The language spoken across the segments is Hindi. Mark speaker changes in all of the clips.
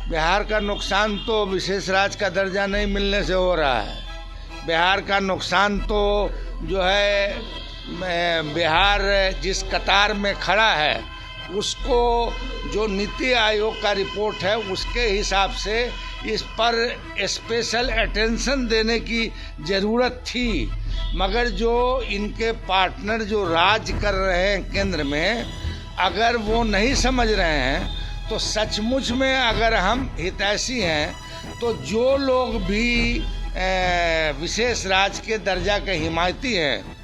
Speaker 1: बिहार का नुकसान तो विशेष राज्य का दर्जा नहीं मिलने से हो रहा है। बिहार का नुकसान तो जो है बिहार जिस कतार में खड़ा है उसको जो नीति आयोग का रिपोर्ट है उसके हिसाब से इस पर स्पेशल अटेंशन देने की ज़रूरत थी, मगर जो इनके पार्टनर जो राज कर रहे हैं केंद्र में, अगर वो नहीं समझ रहे हैं तो सचमुच में अगर हम हितैषी हैं तो जो लोग भी विशेष राज्य के दर्जा के हिमायती हैं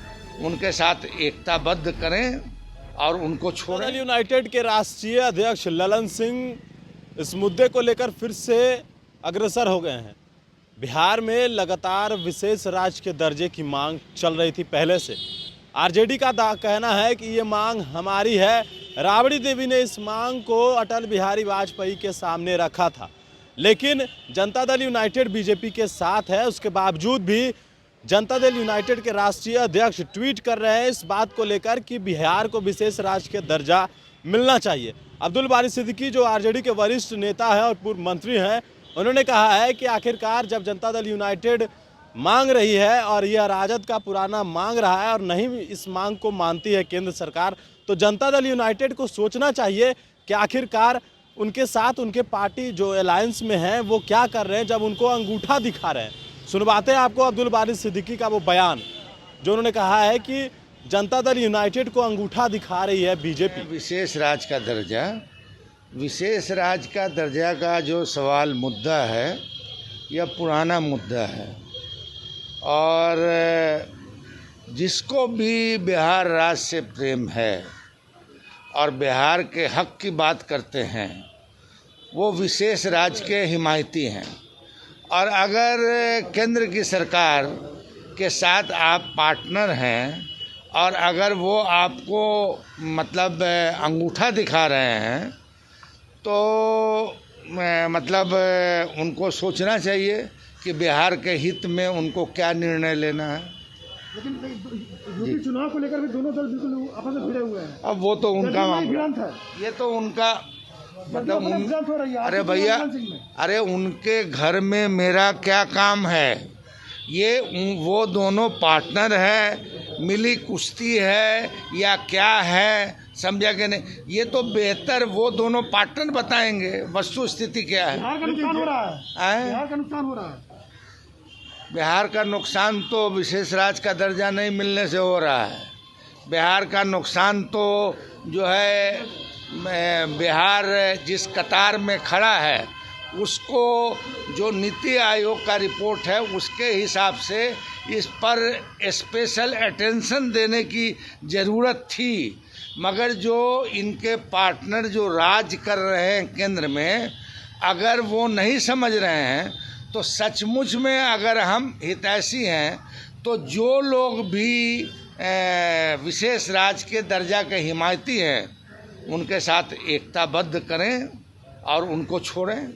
Speaker 1: उनके साथ एकताबद्ध करें और उनको छोड़ें।
Speaker 2: यूनाइटेड के राष्ट्रीय अध्यक्ष ललन सिंह इस मुद्दे को लेकर फिर से अग्रसर हो गए हैं। बिहार में लगातार विशेष राज्य के दर्जे की मांग चल रही थी पहले से। आरजेडी का कहना है कि ये मांग हमारी है। राबड़ी देवी ने इस मांग को अटल बिहारी वाजपेयी के सामने रखा था, लेकिन जनता दल यूनाइटेड बीजेपी के साथ है। उसके बावजूद भी जनता दल यूनाइटेड के राष्ट्रीय अध्यक्ष ट्वीट कर रहे हैं इस बात को लेकर कि बिहार को विशेष राज्य के दर्जा मिलना चाहिए। अब्दुल बारी सिद्दीकी जो आरजेडी के वरिष्ठ नेता हैं और पूर्व मंत्री हैं, उन्होंने कहा है कि आखिरकार जब जनता दल यूनाइटेड मांग रही है और यह राजद का पुराना मांग रहा है और नहीं इस मांग को मानती है केंद्र सरकार, तो जनता दल यूनाइटेड को सोचना चाहिए कि आखिरकार उनके साथ उनके पार्टी जो अलायंस में है वो क्या कर रहे हैं जब उनको अंगूठा दिखा रहे हैं। सुनवाते हैं आपको अब्दुल बारी सिद्दीकी का वो बयान जो उन्होंने कहा है कि जनता दल यूनाइटेड को अंगूठा दिखा रही है बीजेपी।
Speaker 1: विशेष राज्य का दर्जा का जो सवाल मुद्दा है यह पुराना मुद्दा है और जिसको भी बिहार राज्य से प्रेम है और बिहार के हक की बात करते हैं वो विशेष राज्य के हिमायती हैं। और अगर केंद्र की सरकार के साथ आप पार्टनर हैं और अगर वो आपको मतलब अंगूठा दिखा रहे हैं तो मतलब उनको सोचना चाहिए कि बिहार के हित में उनको क्या निर्णय लेना है।
Speaker 3: लेकिन चुनाव को लेकर भी दोनों दल बिल्कुल आपस में भिड़े हुए हैं।
Speaker 1: अब वो तो उनका
Speaker 3: मामला है, ये
Speaker 1: तो उनका मतलब अरे भैया, अरे उनके घर में मेरा क्या काम है। ये वो दोनों पार्टनर है, मिली कुश्ती है या क्या है, समझा कि नहीं। ये तो बेहतर वो दोनों पार्टनर बताएंगे वस्तु स्थिति क्या है।
Speaker 3: बिहार का नुकसान हो रहा है, बिहार का नुकसान हो रहा है।
Speaker 1: बिहार का नुकसान तो विशेष राज्य का दर्जा नहीं मिलने से हो रहा है। बिहार का नुकसान तो जो है बिहार जिस कतार में खड़ा है उसको जो नीति आयोग का रिपोर्ट है उसके हिसाब से इस पर स्पेशल अटेंशन देने की ज़रूरत थी, मगर जो इनके पार्टनर जो राज कर रहे हैं केंद्र में, अगर वो नहीं समझ रहे हैं तो सचमुच में अगर हम हितैषी हैं तो जो लोग भी विशेष राज्य के दर्जा के हिमायती हैं उनके साथ एकताबद्ध करें और उनको छोड़ें।